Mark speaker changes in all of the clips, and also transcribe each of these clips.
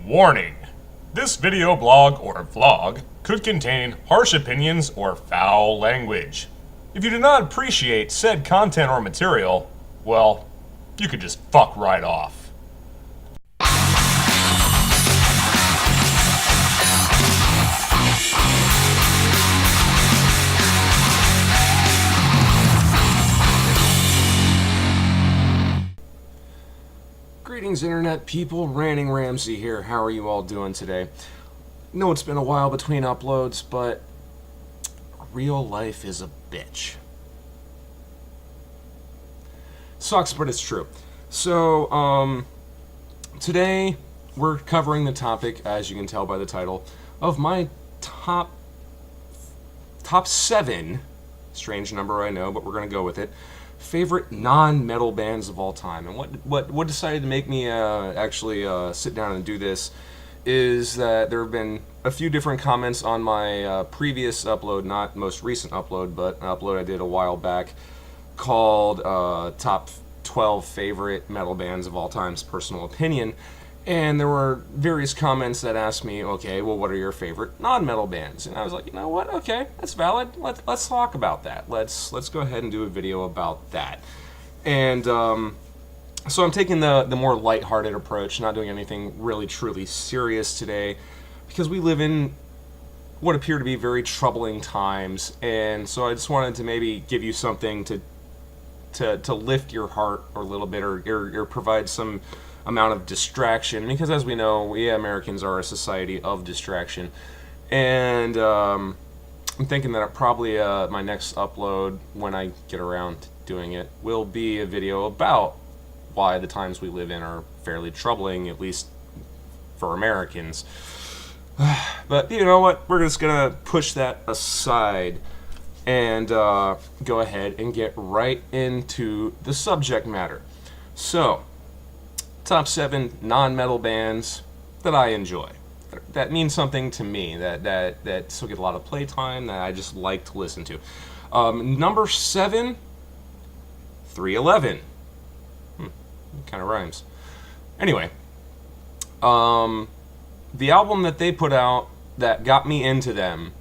Speaker 1: Warning! This video blog or vlog could contain harsh opinions or foul language. If you do not appreciate said content or material, well, you could just fuck right off.
Speaker 2: Greetings, internet people. RantingRamsay here. How are you all doing today? No, it's been a while between uploads, but real life is a bitch. Sucks, but it's true. So, today we're covering the topic, as you can tell by the title, of my top 7, strange number I know, but we're going to go with it, favorite non-metal bands of all time. And what decided to make me actually sit down and do this is that there have been a few different comments on my previous upload, not most recent upload, but an upload I did a while back called Top 12 Favorite Metal Bands of All Time's Personal Opinion. And there were various comments that asked me, okay, well, what are your favorite non-metal bands? And I was like, you know what? Okay, that's valid. Let's talk about that. Let's go ahead and do a video about that. And so I'm taking the more lighthearted approach, not doing anything really truly serious today, because we live in what appear to be very troubling times. And so I just wanted to maybe give you something to lift your heart a little bit, or provide some amount of distraction, because as we know, we Americans are a society of distraction. And I'm thinking that probably my next upload, when I get around to doing it, will be a video about why the times we live in are fairly troubling, at least for Americans. But you know what, we're just gonna push that aside and go ahead and get right into the subject matter. So, top 7 non-metal bands that I enjoy, that means something to me, that still get a lot of playtime, that I just like to listen to. Number 7, 311. Kind of rhymes. Anyway, the album that they put out that got me into them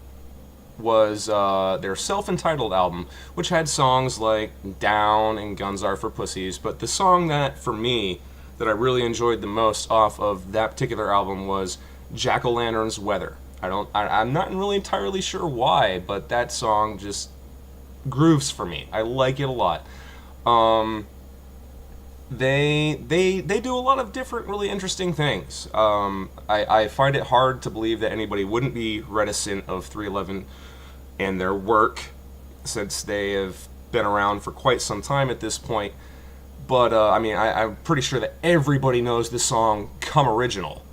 Speaker 2: was their self-entitled album, which had songs like Down and Guns Are for Pussies, but the song that, for me, that I really enjoyed the most off of that particular album was Jack-O-Lantern's Weather. I'm not really entirely sure why, but that song just grooves for me. I like it a lot. They do a lot of different really interesting things. I find it hard to believe that anybody wouldn't be reticent of 311 and their work, since they have been around for quite some time at this point. But, I mean, I'm pretty sure that everybody knows this song, Come Original.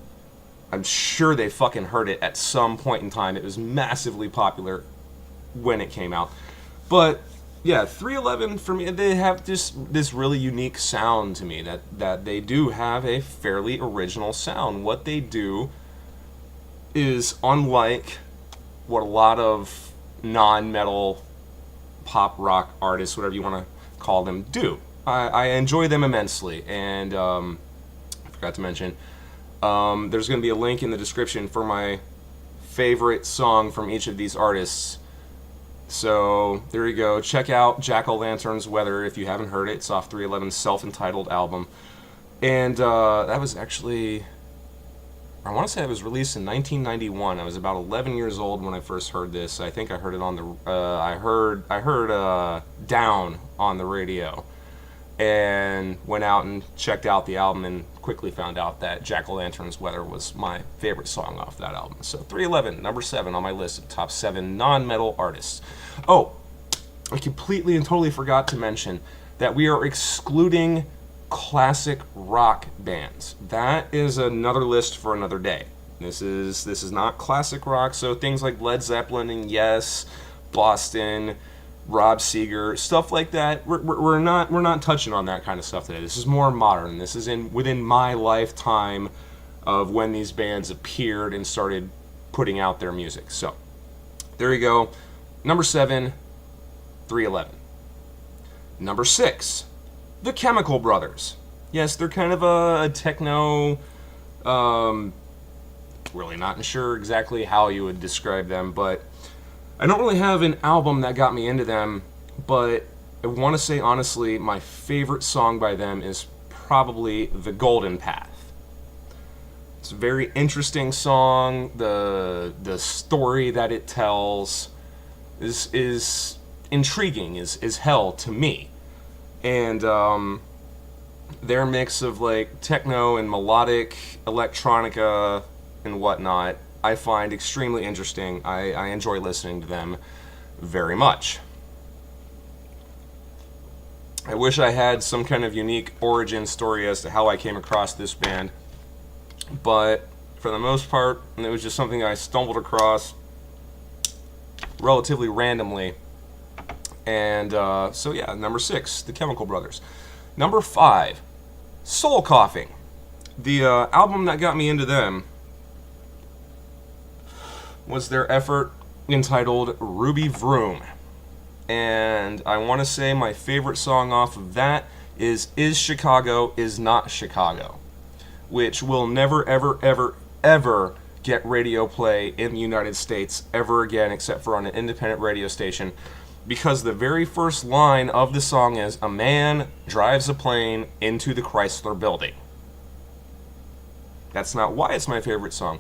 Speaker 2: I'm sure they fucking heard it at some point in time. It was massively popular when it came out. But, yeah, 311, for me, they have this really unique sound to me, that they do have a fairly original sound. What they do is unlike what a lot of non-metal pop rock artists, whatever you want to call them, do. I enjoy them immensely, and I forgot to mention, there's going to be a link in the description for my favorite song from each of these artists. So there you go. Check out Jack-O-Lantern's Weather if you haven't heard it. It's off 311's self-entitled album. And that was actually, I want to say it was released in 1991. I was about 11 years old when I first heard this. I think I heard it on the I heard Down on the radio, and went out and checked out the album and quickly found out that Jack-O-Lantern's Weather was my favorite song off that album. So 311, number 7 on my list of top 7 non-metal artists. Oh, I completely and totally forgot to mention that we are excluding classic rock bands. That is another list for another day. This is not classic rock, so things like Led Zeppelin and Yes, Boston, Rob Seger, stuff like that. We're not touching on that kind of stuff today. This is more modern. This is within my lifetime of when these bands appeared and started putting out their music. So there you go. Number 7, 311. Number 6, The Chemical Brothers. Yes, they're kind of a techno really not sure exactly how you would describe them, but I don't really have an album that got me into them, but I want to say honestly, my favorite song by them is probably The Golden Path. It's a very interesting song. The story that it tells is intriguing, is hell to me. And their mix of like techno and melodic electronica and whatnot, I find extremely interesting. I enjoy listening to them very much. I wish I had some kind of unique origin story as to how I came across this band, but for the most part, it was just something I stumbled across relatively randomly. And so yeah, number 6, The Chemical Brothers. Number 5, Soul Coughing. The album that got me into them was their effort entitled Ruby Vroom. And I want to say my favorite song off of that is Chicago Is Not Chicago, which will never, ever, ever, ever get radio play in the United States ever again, except for on an independent radio station, because the very first line of the song is, "A man drives a plane into the Chrysler Building." That's not why it's my favorite song,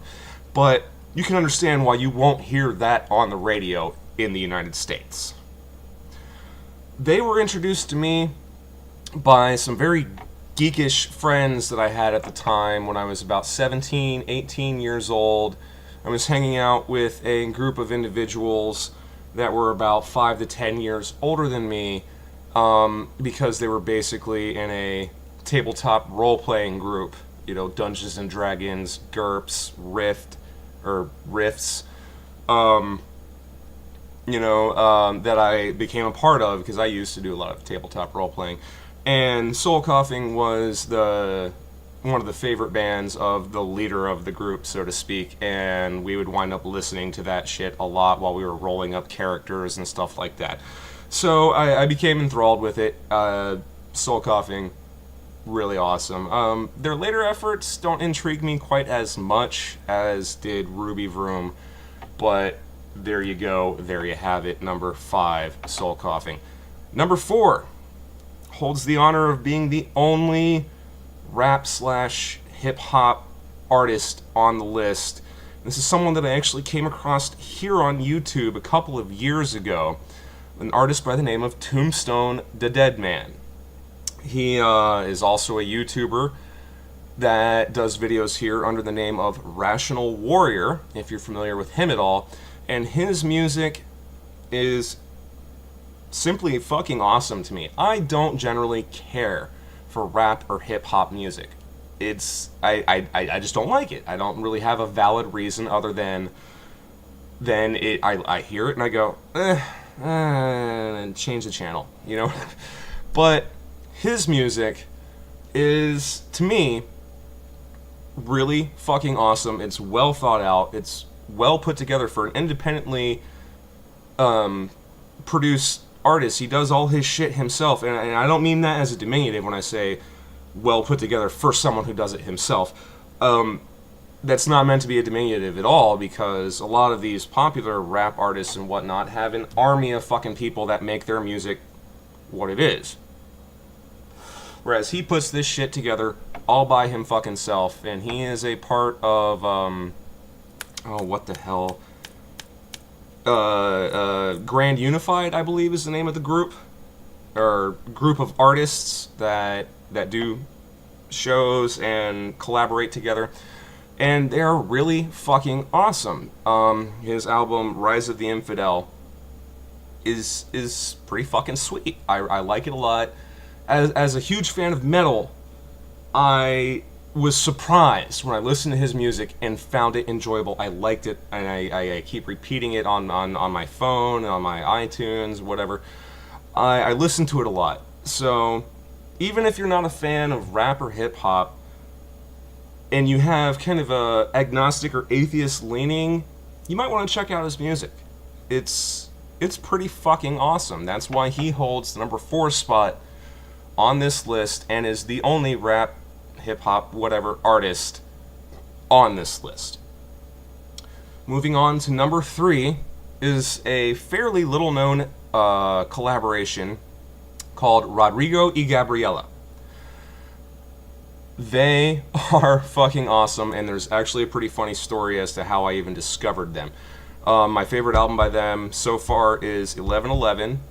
Speaker 2: but you can understand why you won't hear that on the radio in the United States. They were introduced to me by some very geekish friends that I had at the time when I was about 17, 18 years old. I was hanging out with a group of individuals that were about 5 to 10 years older than me, because they were basically in a tabletop role-playing group, you know, Dungeons and Dragons, GURPS, Rifts, that I became a part of because I used to do a lot of tabletop role-playing. And Soul Coughing was one of the favorite bands of the leader of the group, so to speak, and we would wind up listening to that shit a lot while we were rolling up characters and stuff like that. So I became enthralled with it. Soul Coughing, really awesome. Their later efforts don't intrigue me quite as much as did Ruby Vroom, but there you go, there you have it, number 5, Soul Coughing. Number 4 holds the honor of being the only rap/hip-hop artist on the list. This is someone that I actually came across here on YouTube a couple of years ago, an artist by the name of Tombstone the Dead Man. He is also a YouTuber that does videos here under the name of Rational Warrior, if you're familiar with him at all, and his music is simply fucking awesome to me. I don't generally care for rap or hip-hop music. I just don't like it. I don't really have a valid reason other than I hear it and I go, and change the channel, you know? But his music is, to me, really fucking awesome. It's well thought out. It's well put together for an independently produced artist. He does all his shit himself, and I don't mean that as a diminutive when I say well put together for someone who does it himself. That's not meant to be a diminutive at all, because a lot of these popular rap artists and whatnot have an army of fucking people that make their music what it is. Whereas he puts this shit together all by him fucking self, and he is a part of, what the hell? Grand Unified, I believe, is the name of the group, or group of artists that do shows and collaborate together, and they're really fucking awesome. His album Rise of the Infidel is pretty fucking sweet. I like it a lot. As a huge fan of metal, I was surprised when I listened to his music and found it enjoyable. I liked it, and I keep repeating it on my phone, on my iTunes, whatever. I listen to it a lot. So even if you're not a fan of rap or hip-hop, and you have kind of a agnostic or atheist leaning, you might want to check out his music. It's pretty fucking awesome. That's why he holds the number 4 spot on this list and is the only rap, hip-hop, whatever artist on this list. moving on to number 3 is a fairly little known collaboration called Rodrigo y Gabriela. They are fucking awesome, and there's actually a pretty funny story as to how I even discovered them. My favorite album by them so far is 1111.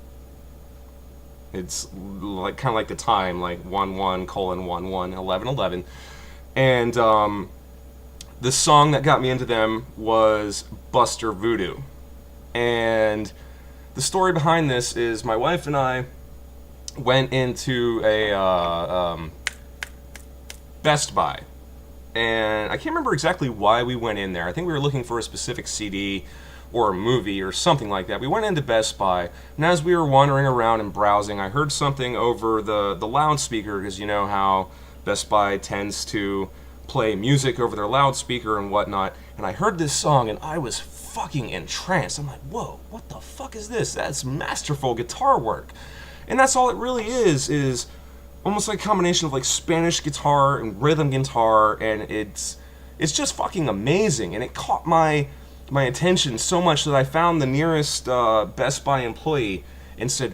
Speaker 2: It's like kind of like the time, like 11:11, 1111. And the song that got me into them was Buster Voodoo. And the story behind this is my wife and I went into a Best Buy. And I can't remember exactly why we went in there. I think we were looking for a specific CD or a movie or something like that. We went into Best Buy, and as we were wandering around and browsing, I heard something over the loudspeaker, because you know how Best Buy tends to play music over their loudspeaker and whatnot, and I heard this song, and I was fucking entranced. I'm like, whoa, what the fuck is this? That's masterful guitar work. And that's all it really is almost like a combination of like Spanish guitar and rhythm guitar, and it's just fucking amazing, and it caught my attention so much that I found the nearest Best Buy employee and said,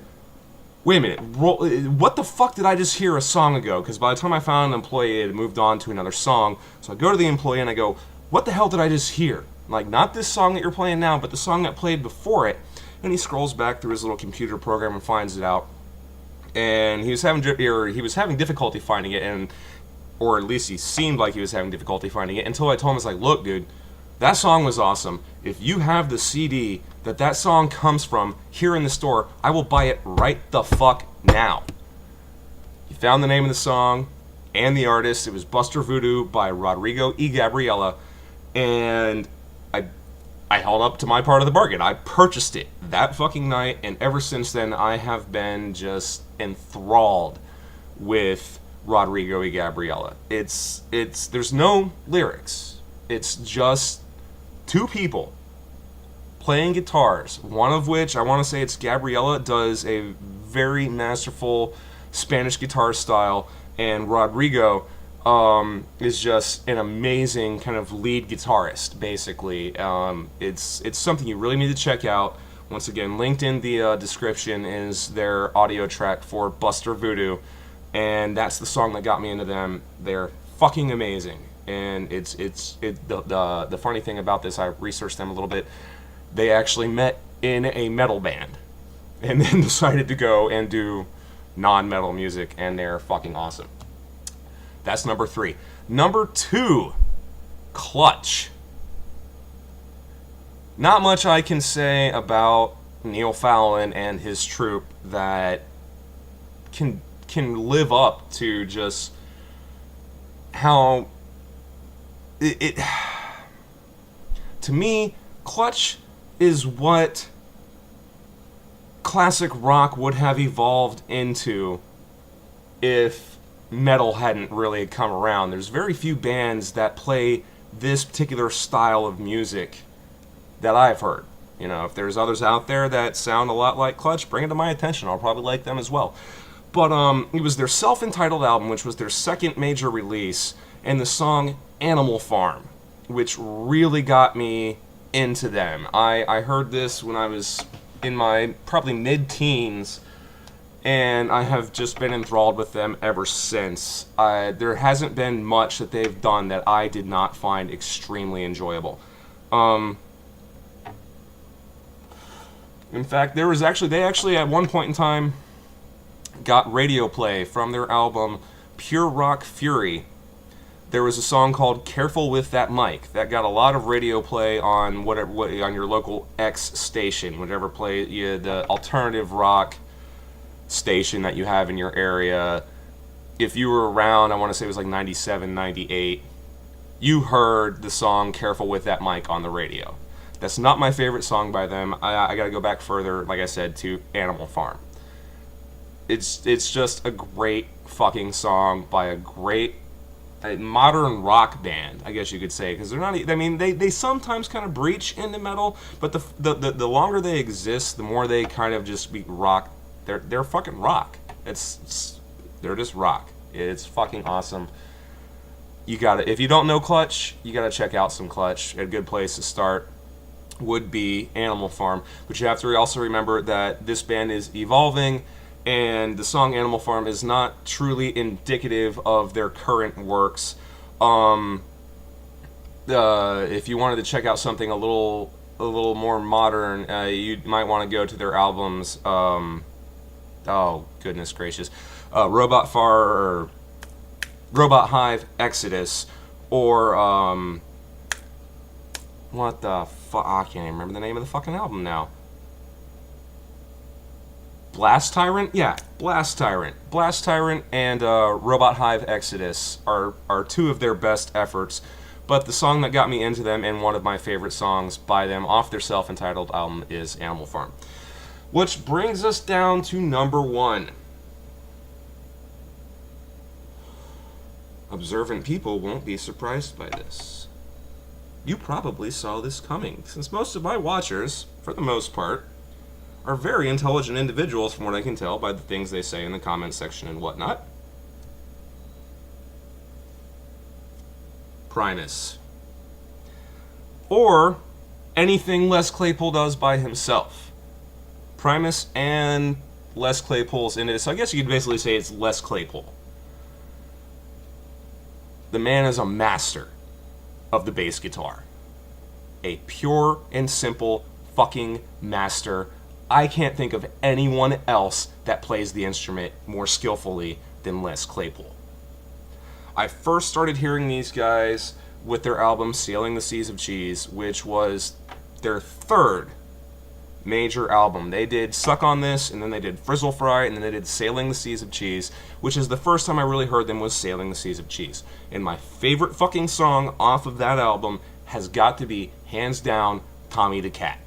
Speaker 2: wait a minute, what the fuck did I just hear a song ago? Because by the time I found an employee, it had moved on to another song. So I go to the employee and I go, what the hell did I just hear? Like, not this song that you're playing now, but the song that played before it. And he scrolls back through his little computer program and finds it out. And he was having difficulty finding it, or at least he seemed like he was having difficulty finding it, until I told him, I was like, look, dude, that song was awesome. If you have the CD that song comes from here in the store, I will buy it right the fuck now. He found the name of the song and the artist. It was Buster Voodoo by Rodrigo y Gabriela, and I held up to my part of the bargain. I purchased it that fucking night, and ever since then I have been just enthralled with Rodrigo y Gabriela. There's no lyrics. It's just two people playing guitars, one of which, I want to say it's Gabriela, does a very masterful Spanish guitar style, and Rodrigo is just an amazing kind of lead guitarist, basically. It's something you really need to check out. Once again, linked in the description is their audio track for Buster Voodoo, and that's the song that got me into them. They're fucking amazing. And the funny thing about this, I researched them a little bit. They actually met in a metal band, and then decided to go and do non-metal music, and they're fucking awesome. That's number 3. Number 2, Clutch. Not much I can say about Neil Fallon and his troupe that can live up to just how it to me, Clutch is what classic rock would have evolved into if metal hadn't really come around. There's very few bands that play this particular style of music that I've heard. You know, if there's others out there that sound a lot like Clutch, bring it to my attention. I'll probably like them as well. But it was their self-entitled album, which was their second major release, and the song Animal Farm, which really got me into them. I heard this when I was in my probably mid-teens, and I have just been enthralled with them ever since. There hasn't been much that they've done that I did not find extremely enjoyable. In fact, they actually at one point in time got radio play from their album Pure Rock Fury. There was a song called Careful With That Mic that got a lot of radio play on on your local X station, whatever play the alternative rock station that you have in your area. If you were around, I want to say it was like 97, 98, you heard the song Careful With That Mic on the radio. That's not my favorite song by them. I gotta go back further, like I said, to Animal Farm. It's just a great fucking song by a great modern rock band, I guess you could say, because they're not. I mean, they sometimes kind of breach into metal, but the longer they exist, the more they kind of just be rock. They're fucking rock. They're just rock. It's fucking awesome. You gotta, if you don't know Clutch, you gotta check out some Clutch. A good place to start. would be Animal Farm. But you have to also remember that this band is evolving, and the song Animal Farm is not truly indicative of their current works. If you wanted to check out something a little more modern, you might want to go to their albums. Oh goodness gracious, Robot Hive Exodus, or what the fuck? I can't even remember the name of the fucking album now. Blast Tyrant? Yeah, Blast Tyrant. Blast Tyrant and Robot Hive Exodus are two of their best efforts. But the song that got me into them, and one of my favorite songs by them off their self-entitled album, is Animal Farm. Which brings us down to number 1. Observant people won't be surprised by this. You probably saw this coming, since most of my watchers, for the most part, are very intelligent individuals from what I can tell by the things they say in the comment section and whatnot. Primus. Or anything Les Claypool does by himself. Primus and Les Claypool's in it, so I guess you could basically say it's Les Claypool. The man is a master of the bass guitar. A pure and simple fucking master. I can't think of anyone else that plays the instrument more skillfully than Les Claypool. I first started hearing these guys with their album Sailing the Seas of Cheese, which was their third major album. They did Suck on This, and then they did Frizzle Fry, and then they did Sailing the Seas of Cheese, which is the first time I really heard them was Sailing the Seas of Cheese. And my favorite fucking song off of that album has got to be, hands down, Tommy the Cat.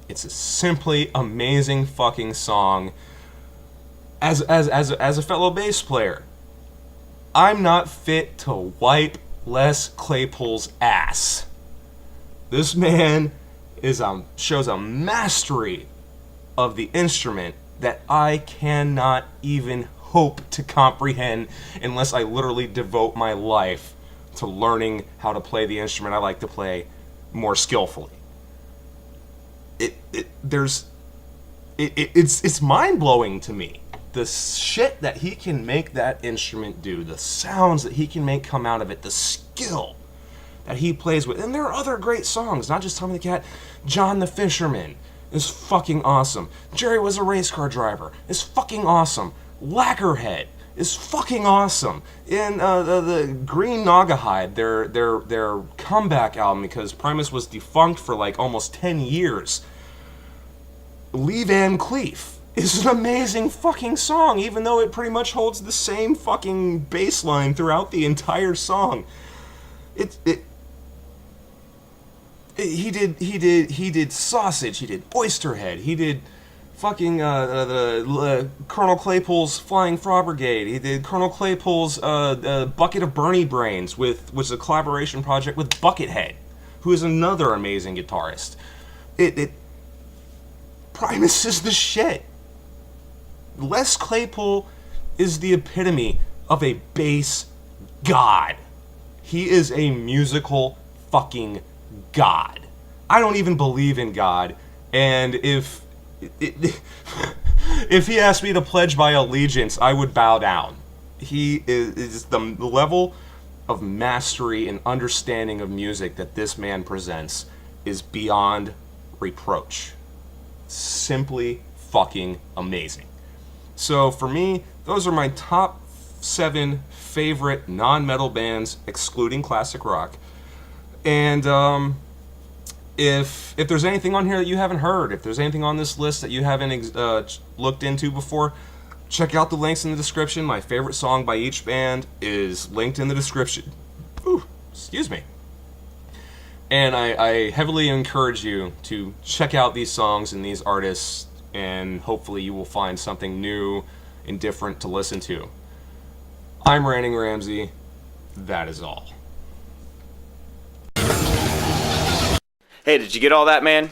Speaker 2: It's a simply amazing fucking song. As a fellow bass player, I'm not fit to wipe Les Claypool's ass. This man shows a mastery of the instrument that I cannot even hope to comprehend unless I literally devote my life to learning how to play the instrument I like to play more skillfully. It's mind-blowing to me. The shit that he can make that instrument do, the sounds that he can make come out of it, the skill that he plays with. And there are other great songs, not just Tommy the Cat. John the Fisherman is fucking awesome. Jerry Was a Race Car Driver is fucking awesome. Lacquerhead is fucking awesome. And the Green Naugahyde, their comeback album, because Primus was defunct for like almost 10 years. Lee Van Cleef is an amazing fucking song, even though it pretty much holds the same fucking bass line throughout the entire song. He did Sausage, he did Oysterhead, he did fucking Colonel Claypool's Flying Frog Brigade, he did Colonel Claypool's Bucket of Bernie Brains, which was a collaboration project with Buckethead, who is another amazing guitarist. Primus is the shit. Les Claypool is the epitome of a bass god. He is a musical fucking god. I don't even believe in God, and if he asked me to pledge my allegiance, I would bow down. He is the level of mastery and understanding of music that this man presents is beyond reproach. Simply fucking amazing. So for me, those are my top 7 favorite non-metal bands, excluding classic rock. And if there's anything on here that you haven't heard, if there's anything on this list that you haven't looked into before, check out the links in the description. My favorite song by each band is linked in the description. Ooh, excuse me. And I heavily encourage you to check out these songs and these artists, and hopefully you will find something new and different to listen to. I'm RantingRamsay. That is all.
Speaker 3: Hey, did you get all that, man?